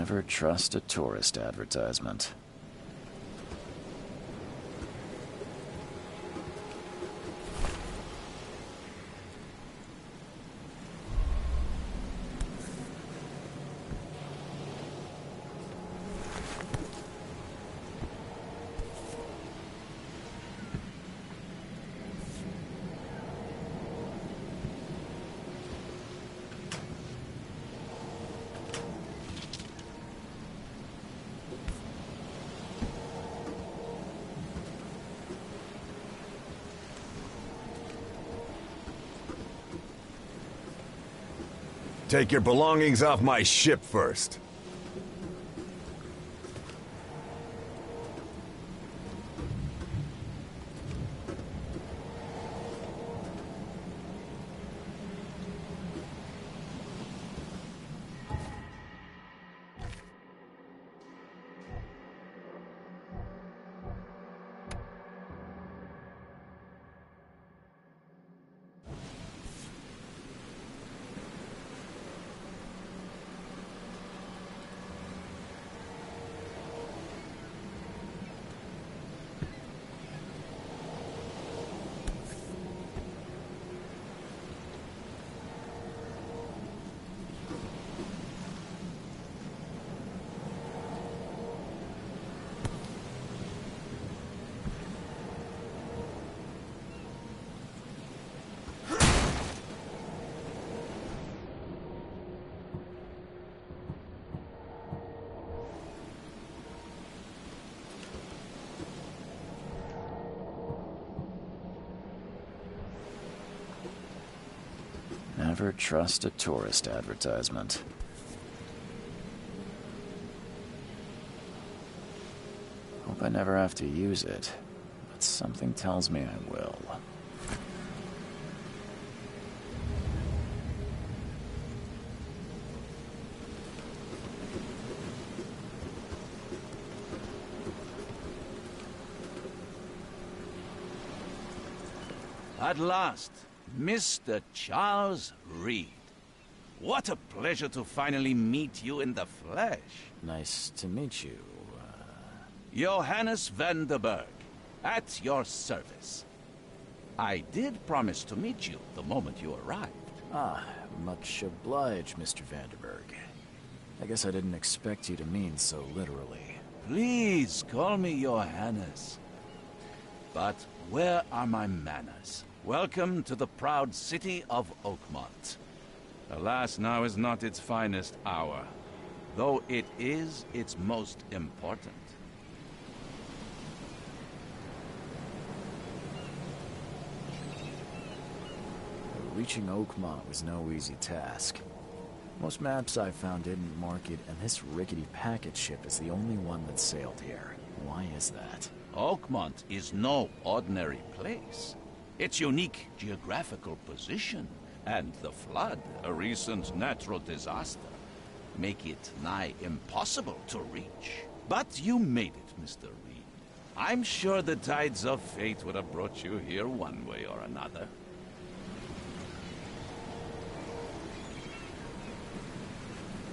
Never trust a tourist advertisement. Take your belongings off my ship first. Never trust a tourist advertisement. Hope I never have to use it, but something tells me I will. At last, Mr. Charles Reed. What a pleasure to finally meet you in the flesh. Nice to meet you. Johannes van der Berg, at your service. I did promise to meet you the moment you arrived. Ah, much obliged, Mr. Vanderberg. I guess I didn't expect you to mean so literally. Please call me Johannes. But where are my manners? Welcome to the proud city of Oakmont. Alas, now is not its finest hour, though it is its most important. Reaching Oakmont was no easy task. Most maps I found didn't mark it, and this rickety packet ship is the only one that sailed here. Why is that? Oakmont is no ordinary place. Its unique geographical position and the flood, a recent natural disaster, make it nigh impossible to reach. But you made it, Mr. Reed. I'm sure the tides of fate would have brought you here one way or another.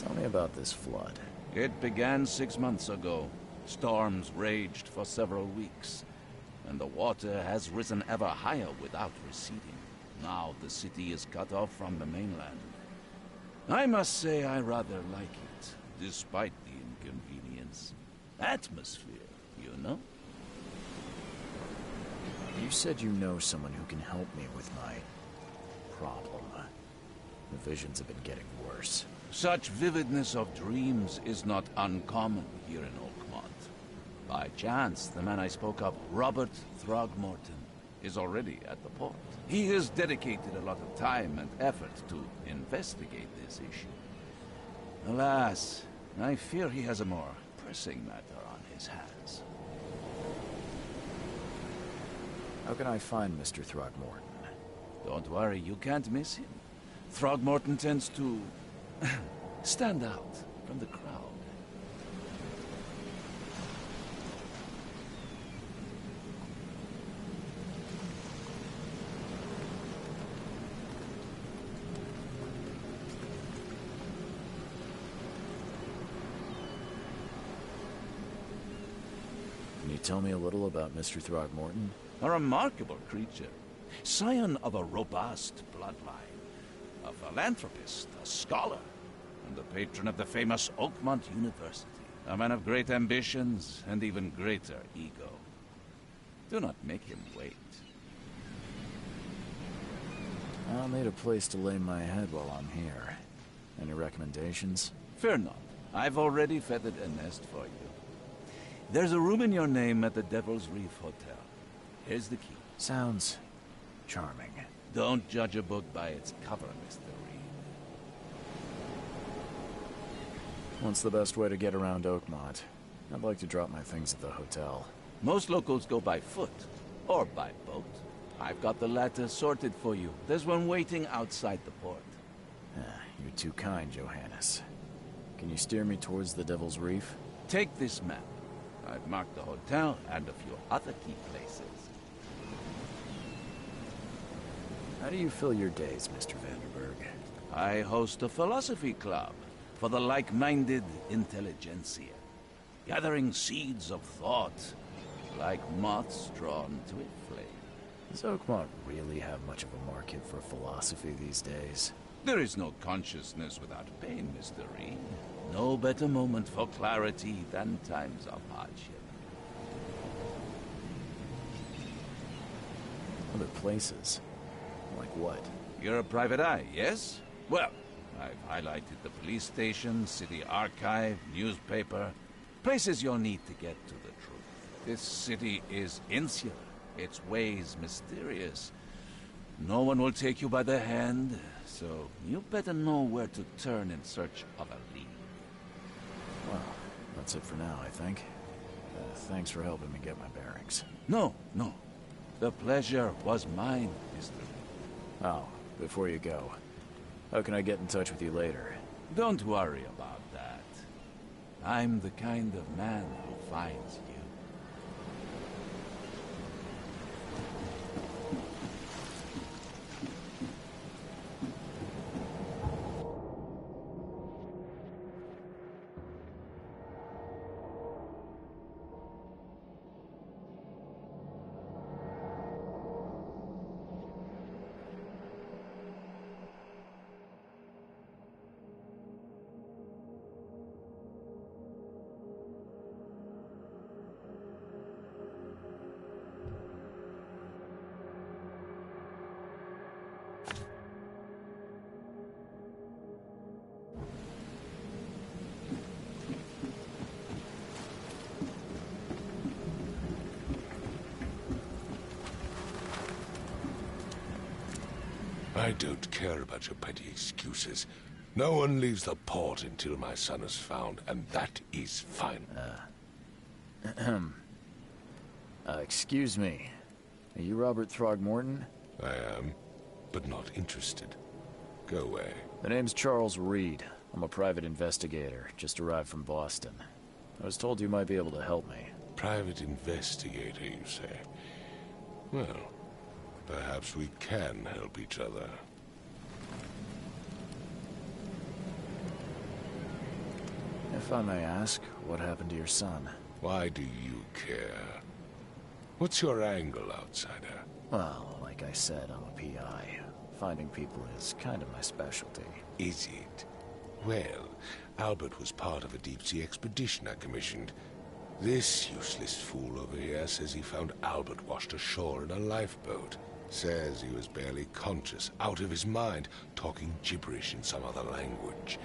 Tell me about this flood. It began 6 months ago. Storms raged for several weeks, and the water has risen ever higher without receding. Now the city is cut off from the mainland. I must say I rather like it, despite the inconvenience. Atmosphere, you know? You said you know someone who can help me with my problem. The visions have been getting worse. Such vividness of dreams is not uncommon here in Oakmont. By chance, the man I spoke of, Robert Throgmorton, is already at the port. He has dedicated a lot of time and effort to investigate this issue. Alas, I fear he has a more pressing matter on his hands. How can I find Mr. Throgmorton? Don't worry, you can't miss him. Throgmorton tends to stand out from the crowd. Can you tell me a little about Mr. Throgmorton? A remarkable creature, scion of a robust bloodline, a philanthropist, a scholar, and the patron of the famous Oakmont University. A man of great ambitions and even greater ego. Do not make him wait. I'll need a place to lay my head while I'm here. Any recommendations? Fear not. I've already feathered a nest for you. There's a room in your name at the Devil's Reef Hotel. Here's the key. Sounds charming. Don't judge a book by its cover, Mr. Reed. What's the best way to get around Oakmont? I'd like to drop my things at the hotel. Most locals go by foot, or by boat. I've got the latter sorted for you. There's one waiting outside the port. You're too kind, Johannes. Can you steer me towards the Devil's Reef? Take this map. I've marked the hotel and a few other key places. How do you fill your days, Mr. Vanderberg? I host a philosophy club for the like-minded intelligentsia, gathering seeds of thought like moths drawn to a flame. Does Oakmont really have much of a market for philosophy these days? There is no consciousness without pain, Mr. Reed. No better moment for clarity than times of hardship. Other places? Like what? You're a private eye, yes? Well, I've highlighted the police station, city archive, newspaper, places you'll need to get to the truth. This city is insular, its ways mysterious. No one will take you by the hand, so you better know where to turn in search of a lead. Well, that's it for now, I think. Thanks for helping me get my bearings. No. The pleasure was mine, Mr. Reed. Oh, before you go, how can I get in touch with you later? Don't worry about that. I'm the kind of man who finds you. I don't care about your petty excuses. No one leaves the port until my son is found, and that is fine. Excuse me. Are you Robert Throgmorton? I am, but not interested. Go away. The name's Charles Reed. I'm a private investigator, just arrived from Boston. I was told you might be able to help me. Private investigator, you say? Well, perhaps we can help each other. If I may ask, what happened to your son? Why do you care? What's your angle, outsider? Well, like I said, I'm a PI. Finding people is kind of my specialty. Is it? Well, Albert was part of a deep-sea expedition I commissioned. This useless fool over here says he found Albert washed ashore in a lifeboat. Says he was barely conscious, out of his mind, talking gibberish in some other language.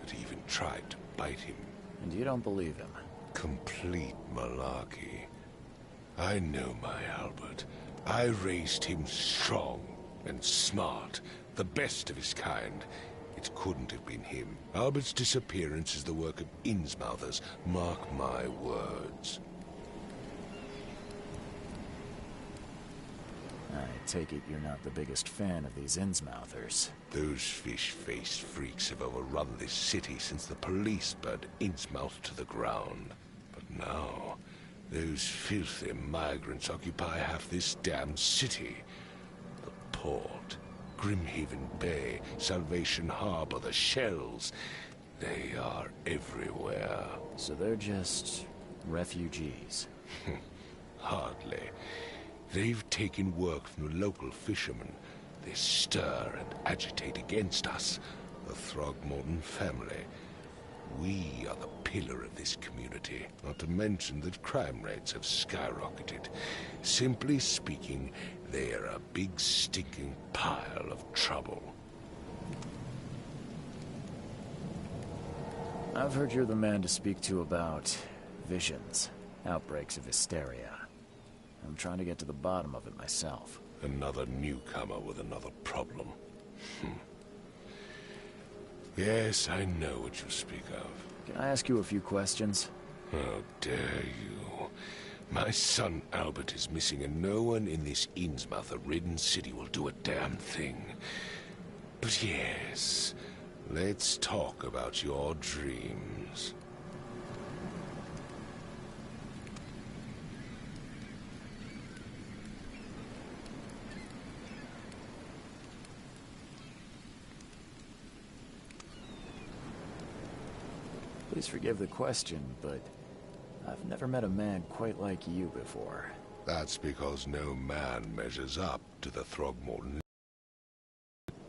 That he even tried to bite him. And you don't believe him? Complete malarkey. I know my Albert. I raised him strong and smart, the best of his kind. It couldn't have been him. Albert's disappearance is the work of Innsmouthers, mark my words. I take it you're not the biggest fan of these Innsmouthers. Those fish-faced freaks have overrun this city since the police burned Innsmouth to the ground. But now, those filthy migrants occupy half this damned city. The port, Grimhaven Bay, Salvation Harbor, the shells. They are everywhere. So they're just refugees? Hardly. They've taken work from the local fishermen. They stir and agitate against us, the Throgmorton family. We are the pillar of this community, not to mention that crime rates have skyrocketed. Simply speaking, they are a big stinking pile of trouble. I've heard you're the man to speak to about visions, outbreaks of hysteria. I'm trying to get to the bottom of it myself. Another newcomer with another problem. Yes, I know what you speak of. Can I ask you a few questions? How dare you? My son Albert is missing, and no one in this Innsmouth-ridden city will do a damn thing. But yes, let's talk about your dreams. Please forgive the question, but I've never met a man quite like you before. That's because no man measures up to the Throgmorton.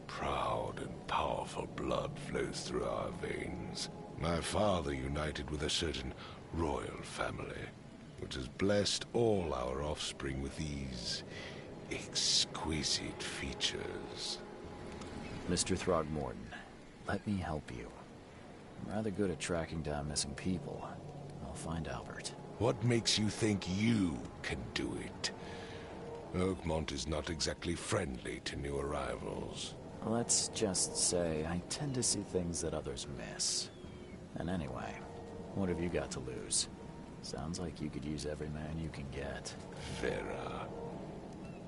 Proud and powerful blood flows through our veins. My father united with a certain royal family, which has blessed all our offspring with these exquisite features. Mr. Throgmorton, let me help you. I'm rather good at tracking down missing people. I'll find Albert. What makes you think you can do it? Oakmont is not exactly friendly to new arrivals. Let's just say I tend to see things that others miss. And anyway, what have you got to lose? Sounds like you could use every man you can get. Vera.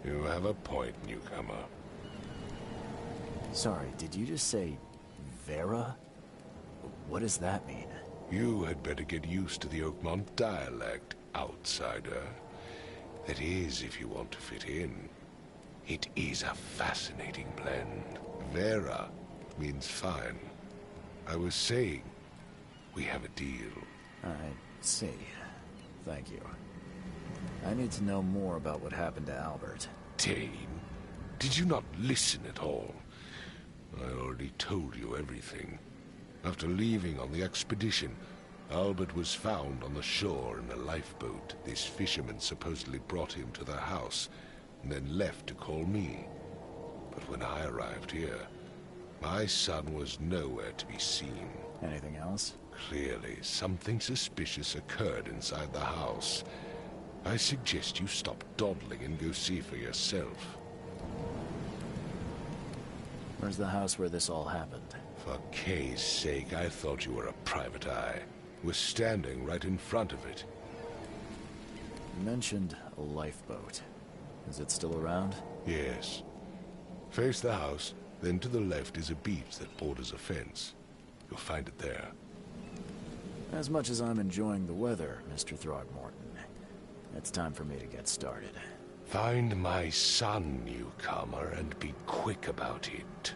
You have a point, newcomer. Sorry, did you just say Vera? What does that mean? You had better get used to the Oakmont dialect, outsider. That is, if you want to fit in. It is a fascinating blend. Vera means fine. I was saying, we have a deal. I see. Thank you. I need to know more about what happened to Albert. Dane, did you not listen at all? I already told you everything. After leaving on the expedition, Albert was found on the shore in a lifeboat. This fisherman supposedly brought him to their house, and then left to call me. But when I arrived here, my son was nowhere to be seen. Anything else? Clearly, something suspicious occurred inside the house. I suggest you stop dawdling and go see for yourself. Where's the house where this all happened? For Kay's sake, I thought you were a private eye. We're standing right in front of it. You mentioned a lifeboat. Is it still around? Yes. Face the house, then to the left is a beach that borders a fence. You'll find it there. As much as I'm enjoying the weather, Mr. Throgmorton, it's time for me to get started. Find my son, newcomer, and be quick about it.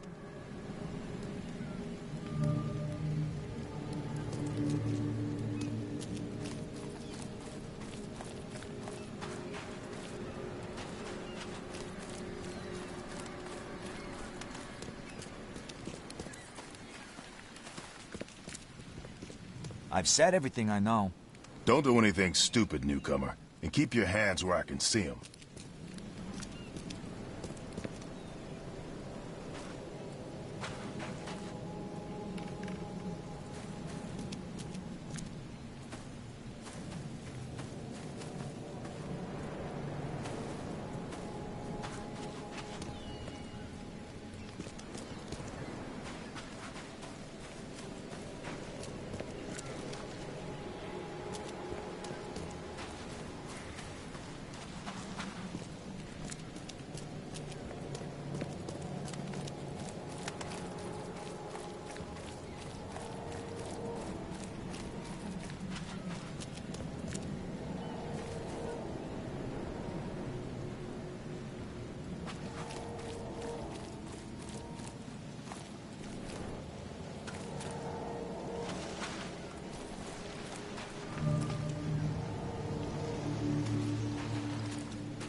I've said everything I know. Don't do anything stupid, newcomer. And keep your hands where I can see them.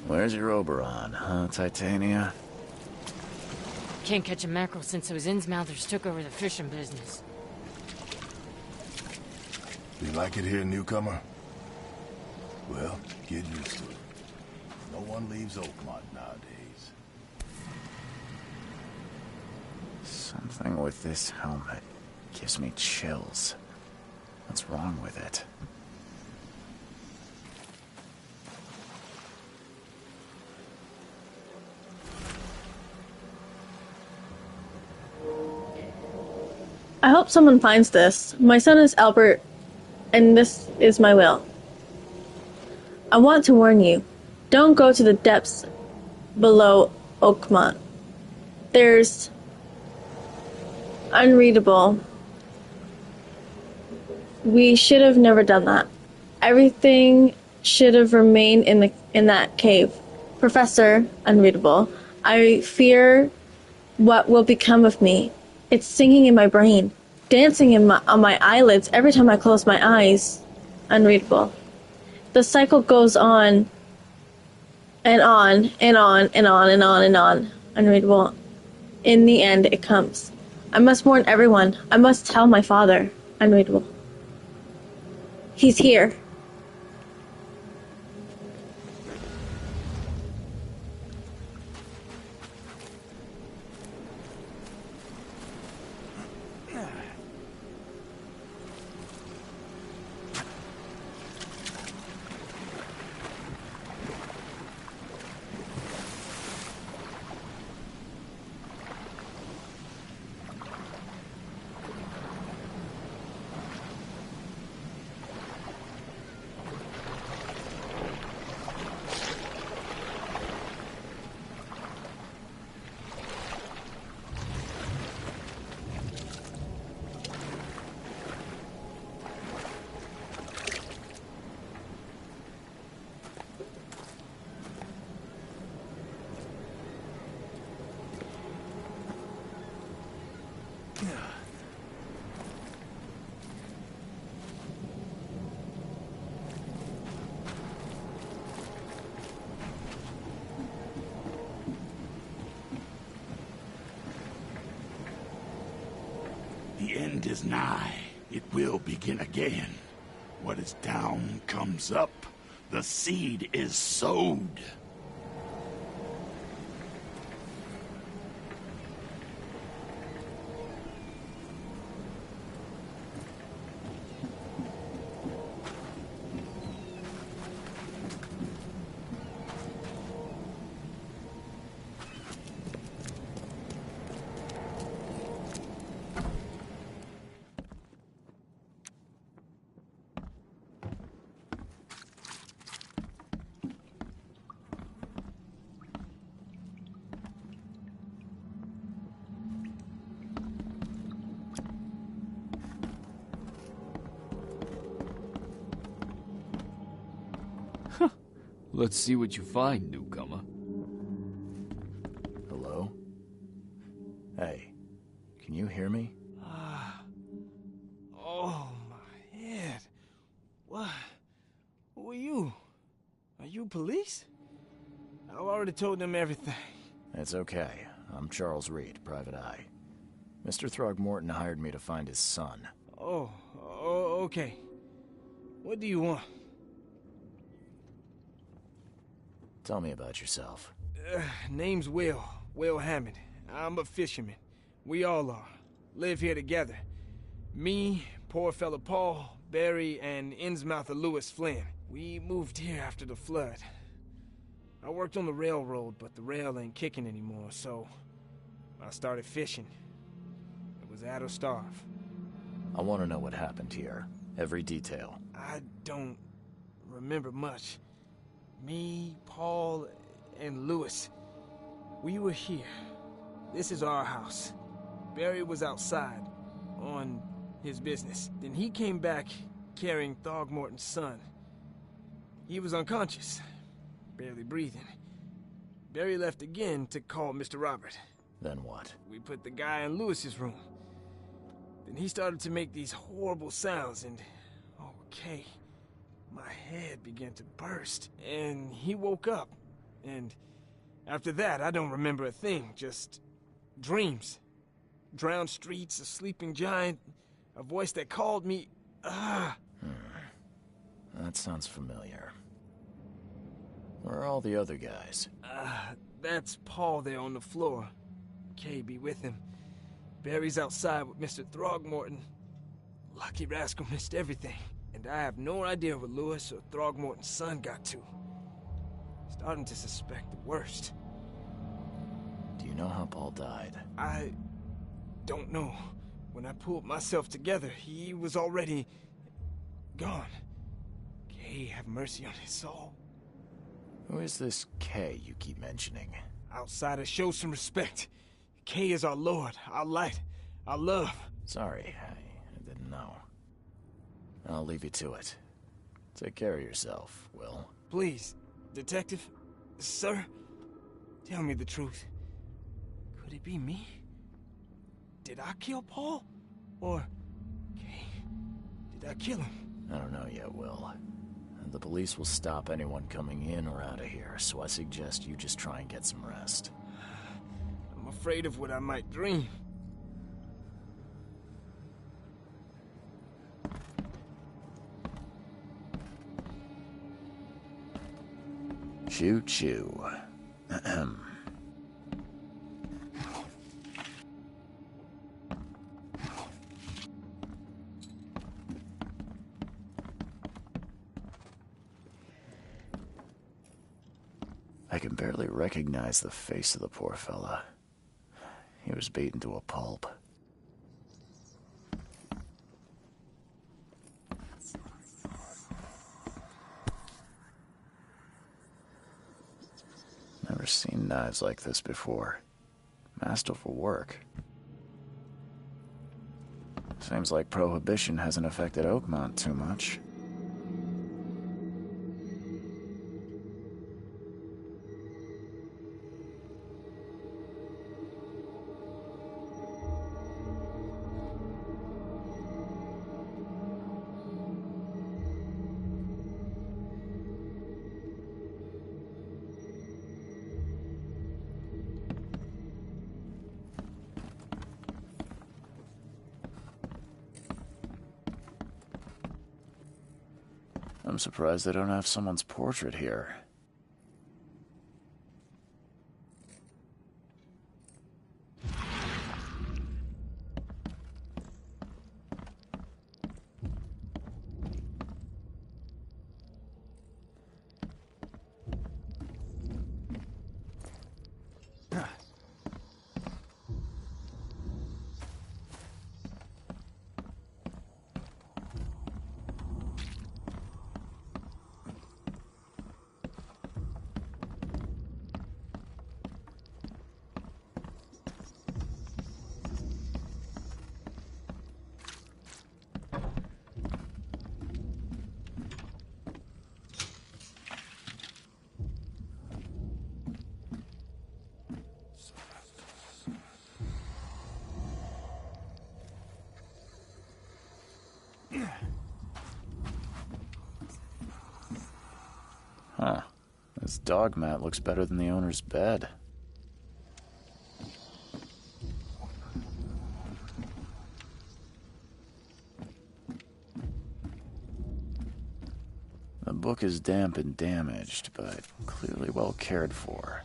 Where's your Oberon, huh, Titania? Can't catch a mackerel since those Innsmouthers took over the fishing business. You like it here, newcomer? Well, get used to it. No one leaves Oakmont nowadays. Something with this helmet gives me chills. What's wrong with it? I hope someone finds this. My son is Albert, and this is my will. I want to warn you. Don't go to the depths below Oakmont. There's unreadable. We should have never done that. Everything should have remained in that cave. Professor Unreadable, I fear what will become of me. It's singing in my brain, dancing on my eyelids every time I close my eyes. Unreadable. The cycle goes on and on and on and on and on and on. Unreadable. In the end, it comes. I must warn everyone. I must tell my father. Unreadable. He's here. The end is nigh. It will begin again. What is down comes up. The seed is sowed. Let's see what you find, newcomer. Hello? Hey, can you hear me? Oh, my head. What? Who are you? Are you police? I've already told them everything. It's okay. I'm Charles Reed, Private Eye. Mr. Throgmorton hired me to find his son. Oh, okay. What do you want? Tell me about yourself. Name's Will Hammond. I'm a fisherman. We all are. Live here together. Me, poor fella Paul, Barry, and Innsmouther Lewis Flynn. We moved here after the flood. I worked on the railroad, but the rail ain't kicking anymore, so I started fishing. It was at or starve. I want to know what happened here. Every detail. I don't remember much. Me, Paul, and Lewis, we were here. This is our house. Barry was outside, on his business. Then he came back carrying Throgmorton's son. He was unconscious, barely breathing. Barry left again to call Mr. Robert. Then what? We put the guy in Lewis's room. Then he started to make these horrible sounds and... okay, my head began to burst. And he woke up. And after that, I don't remember a thing, just dreams. Drowned streets, a sleeping giant, a voice that called me... That sounds familiar. Where are all the other guys? That's Paul there on the floor. Kay be with him. Barry's outside with Mr. Throgmorton. Lucky rascal missed everything. And I have no idea where Lewis or Throgmorton's son got to. Starting to suspect the worst. Do you know how Paul died? I don't know. When I pulled myself together, he was already gone. Kay have mercy on his soul. Who is this Kay you keep mentioning? Outsiders, show some respect. Kay is our lord, our light, our love. Sorry, I didn't know. I'll leave you to it. Take care of yourself, Will. Please, detective, sir, tell me the truth. Could it be me? Did I kill Paul? Or, Kay, did I kill him? I don't know yet, Will. The police will stop anyone coming in or out of here, so I suggest you just try and get some rest. I'm afraid of what I might dream. Choo-choo. Ahem. I can barely recognize the face of the poor fella. He was beaten to a pulp. Never seen knives like this before. Masterful work. Seems like Prohibition hasn't affected Oakmont too much. I'm surprised they don't have someone's portrait here. Huh. This dog mat looks better than the owner's bed. The book is damp and damaged, but clearly well cared for.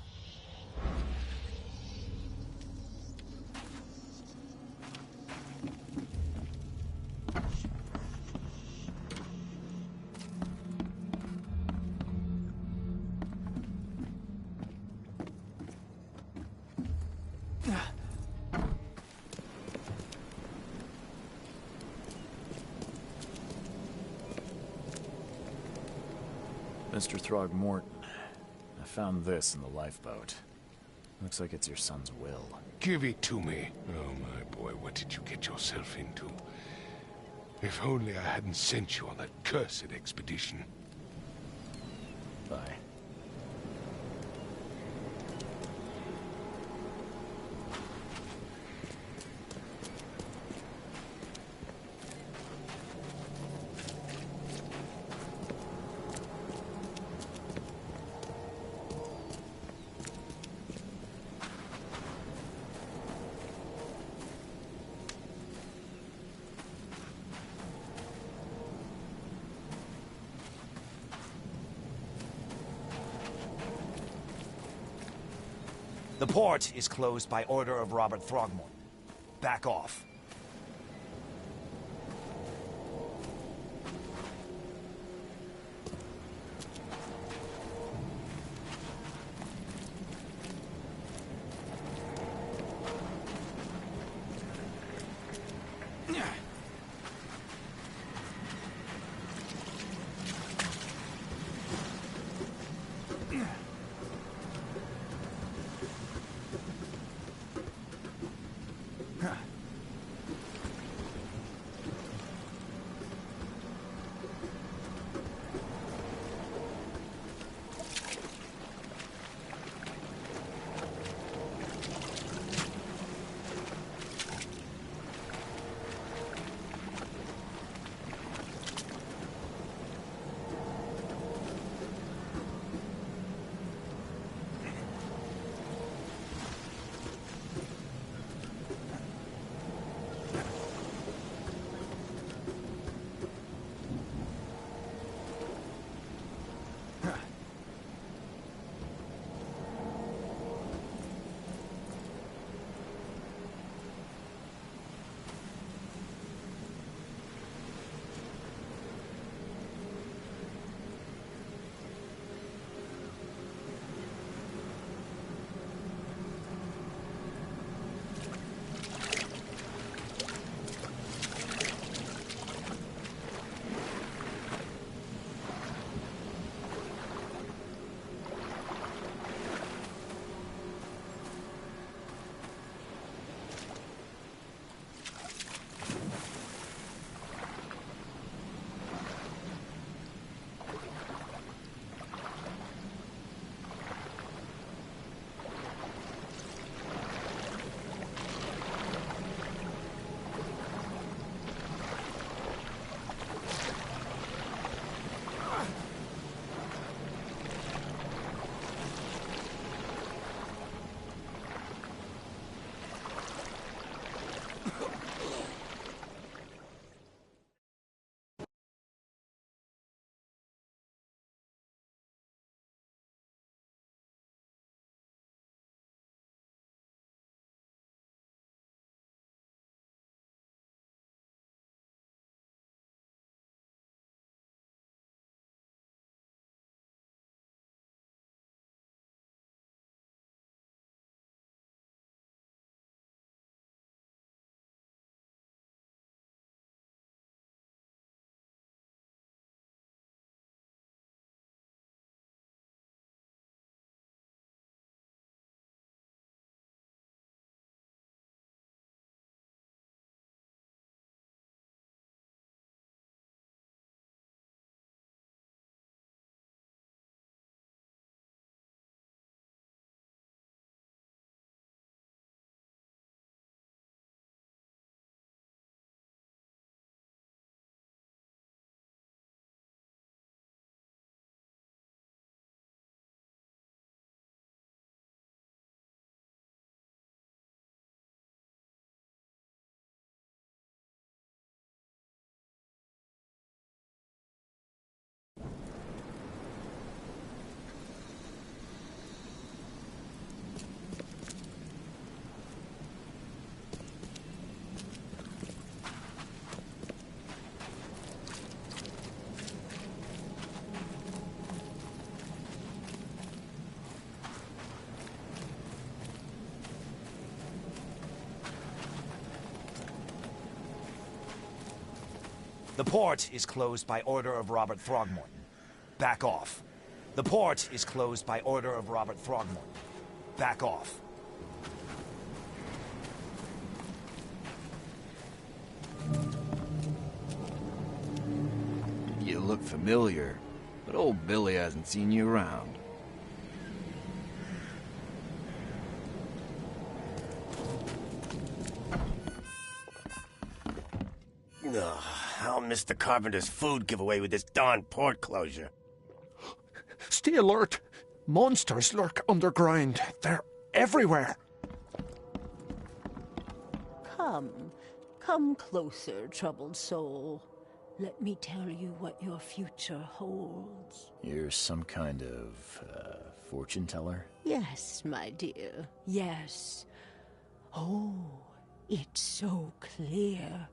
Mr. Throgmorton, I found this in the lifeboat. Looks like it's your son's will. Give it to me. Oh, my boy, what did you get yourself into? If only I hadn't sent you on that cursed expedition. Bye. The port is closed by order of Robert Throgmorton. Back off. The port is closed by order of Robert Throgmorton. Back off. The port is closed by order of Robert Throgmorton. Back off. You look familiar, but old Billy hasn't seen you around. Ugh, I'll miss the carpenter's food giveaway with this darn port closure. Stay alert. Monsters lurk underground. They're everywhere. Come closer, troubled soul. Let me tell you what your future holds. You're some kind of, fortune teller? Yes, my dear, yes. Oh, it's so clear.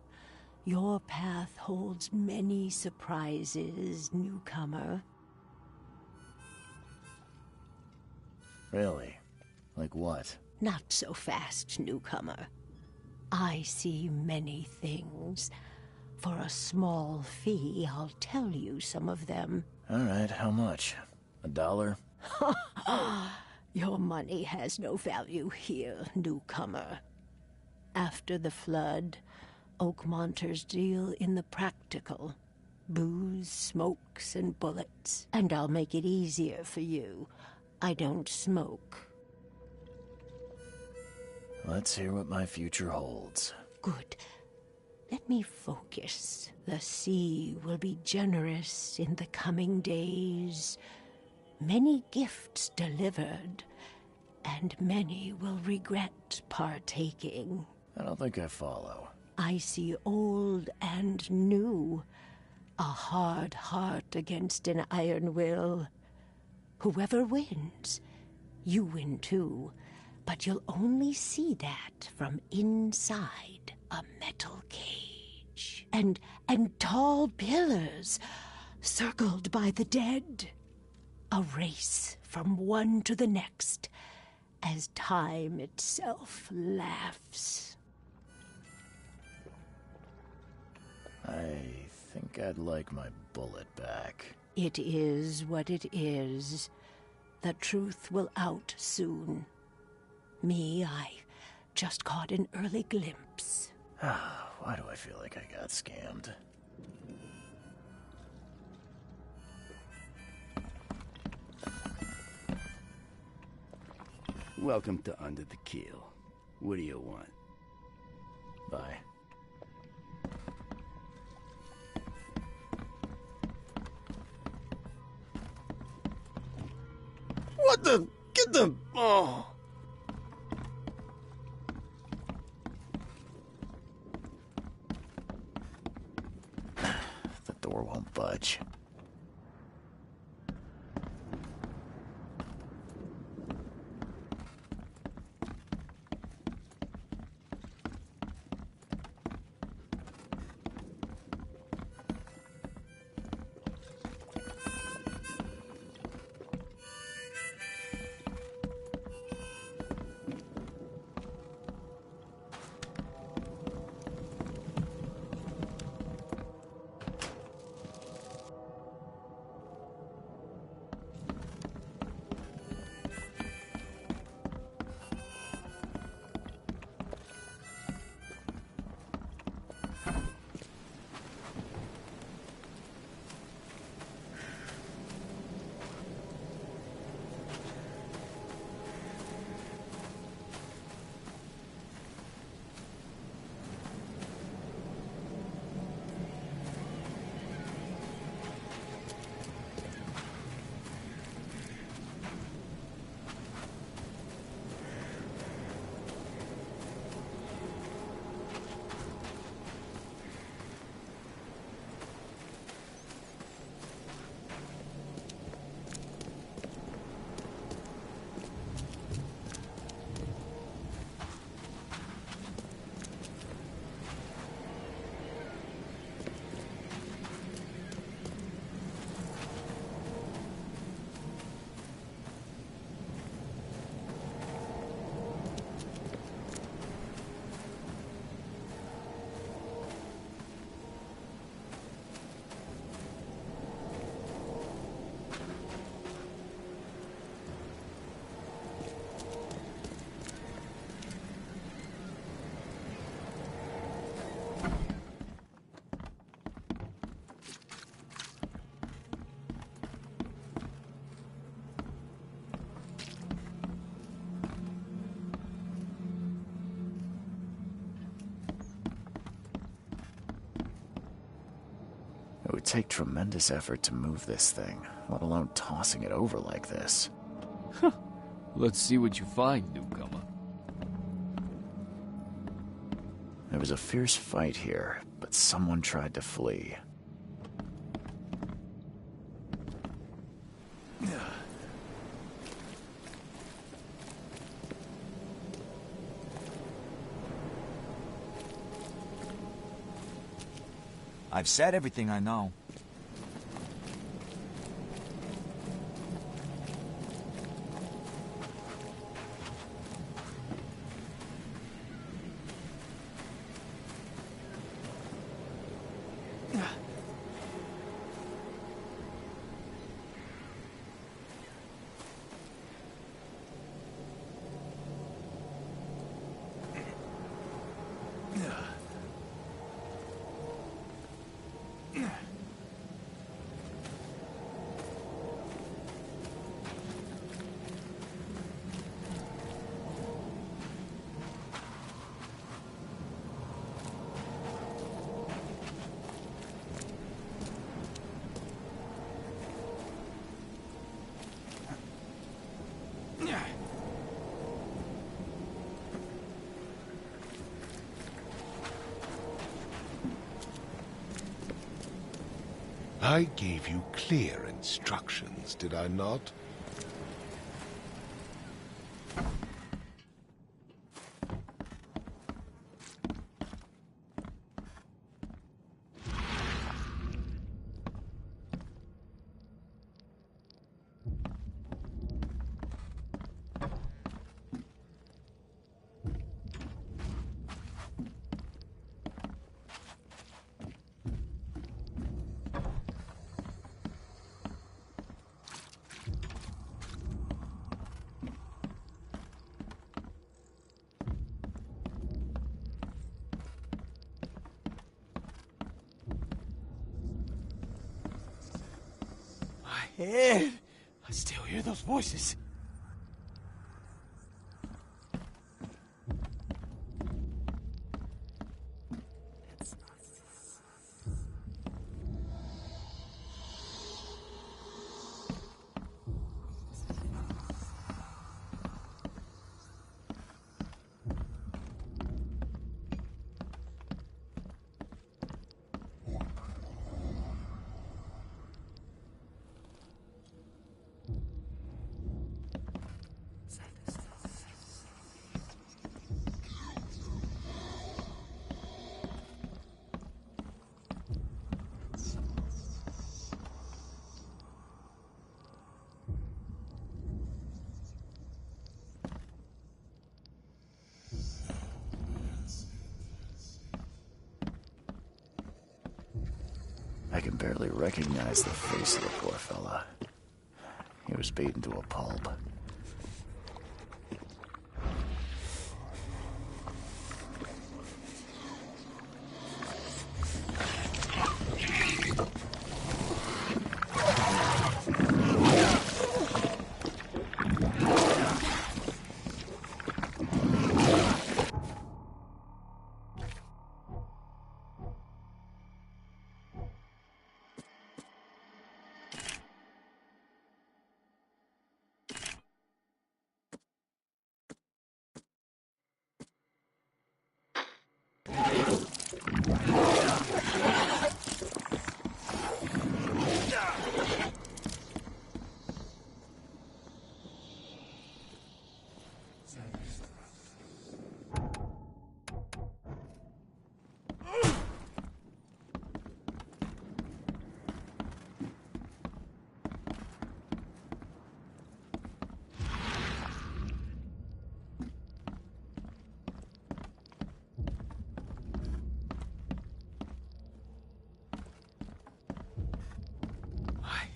Your path holds many surprises, newcomer. Really? Like what? Not so fast, newcomer. I see many things. For a small fee, I'll tell you some of them. All right, how much? $1? Your money has no value here, newcomer. After the flood, Oakmonters deal in the practical. Booze, smokes, and bullets. And I'll make it easier for you. I don't smoke. Let's hear what my future holds. Good. Let me focus. The sea will be generous in the coming days. Many gifts delivered, and many will regret partaking. I don't think I follow. I see old and new. A hard heart against an iron will. Whoever wins, you win too. But you'll only see that from inside a metal cage. And tall pillars circled by the dead. A race from one to the next as time itself laughs. I think I'd like my bullet back. It is what it is. The truth will out soon. Me, I just caught an early glimpse. Why do I feel like I got scammed? Welcome to Under the Keel. What do you want? Bye. What the? Get the... Oh... The door won't budge. would take tremendous effort to move this thing, let alone tossing it over like this. Let's see what you find, newcomer. There was a fierce fight here, but someone tried to flee. I've said everything I know. I gave you clear instructions, did I not? Ed, I still hear those voices. I can barely recognize the face of the poor fella. He was beaten to a pulp.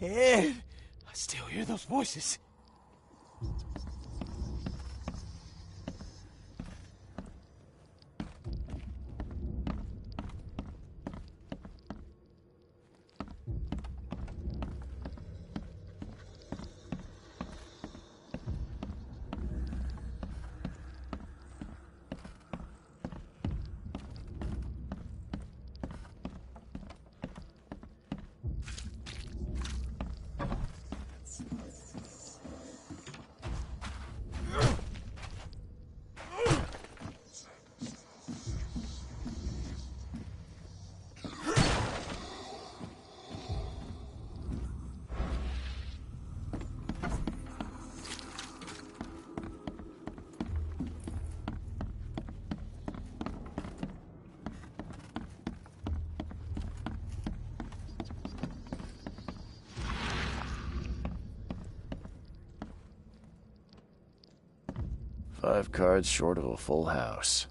Ed, I still hear those voices. 5 cards short of a full house.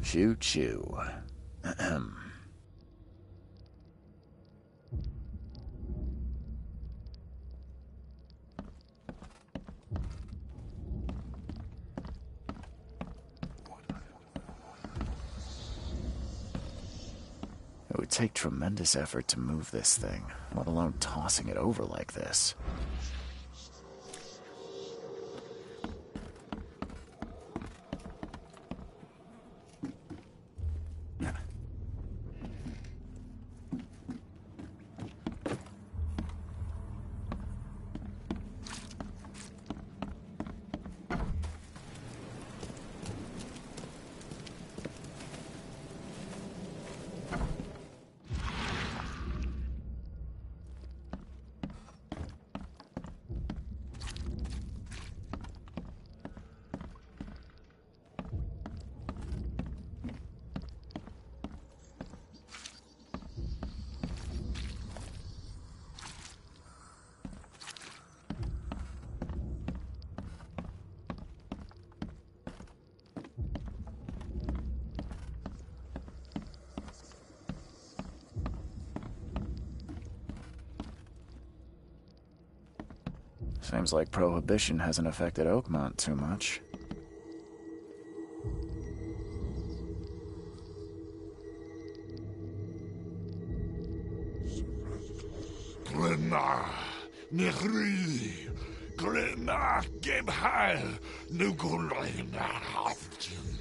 Choo choo. Ahem. It would take tremendous effort to move this thing, let alone tossing it over like this. Seems like Prohibition hasn't affected Oakmont too much. Glenna, Nehri, Glenna, Gebhal, Nugulen, Haftin.